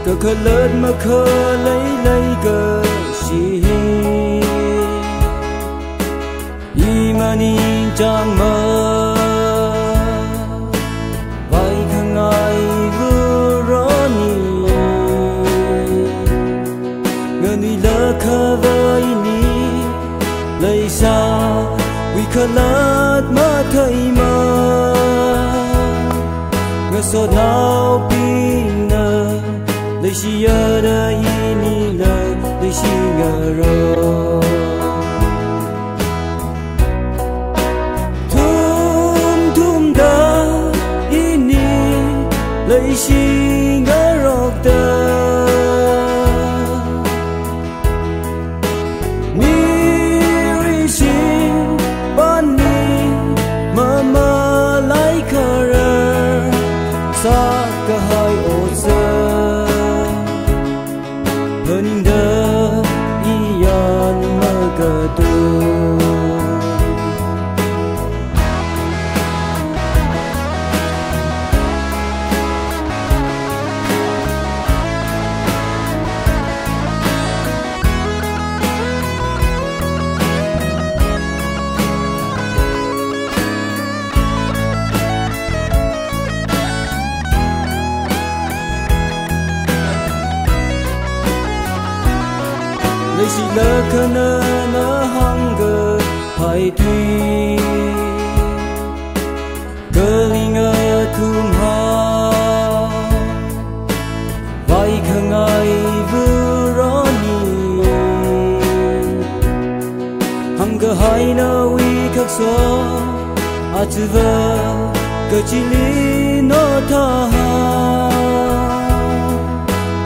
cơ khờ lớn mà khờ lấy cơ xì imani chẳng mơ vai khăng ai vừa roni người lỡ khờ với ni lấy sao vì khờ lát mà thấy mơ ngờ sốt nào pin nơ lấy chi ở đây ni lỡ lấy chi ngờ rồi thum đã ini lấy chi ngờ rọc tơ cả hai ô sơ hơn đỡ ian mơ cơ tu lấy gì lỡ khờ nơ hăng gờ hai tuy cơ li ngơ thum ha vai khăng ai vừa rõ ni hăng gờ hai nơ uy khắc xóa à chữ vơ cơ chỉ li nó tha ha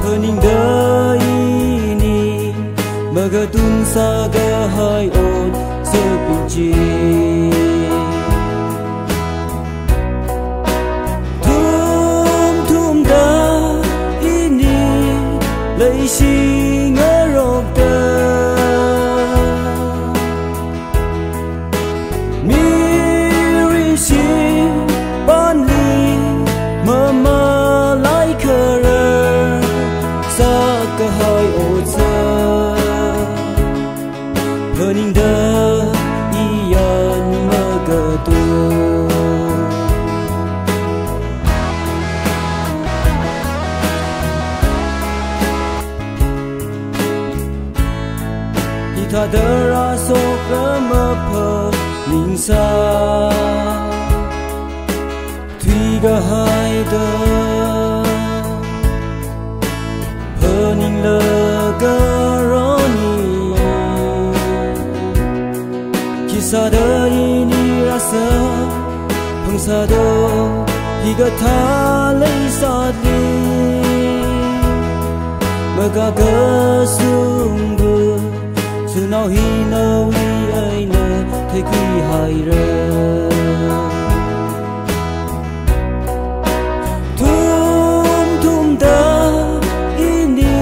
hơn in đời mơ tun sa ga hai ôn sơ bình chi thum đã ini lấy chi ngỡ rọc tơ mi chi ban ly mơ lại khờ rơ sa ga hai ôn sơ hơn đỡ ian mơ cơ tu đi tha đỡ ra số cơ mơ phơ linh xa thủy gà hai đỡ phơ ninh lơ cơ rõ sa đời ni rasa phăng sa do hi ga tha lấy sa đi mơ ga cơ sung bơ su nào hi nào hi ai nơ thấy quy hai rơ thum đã ini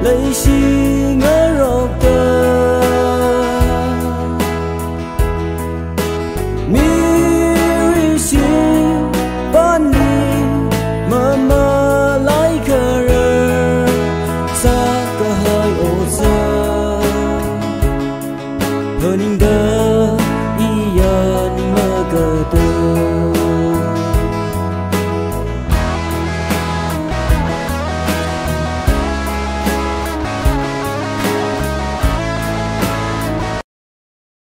lấy chi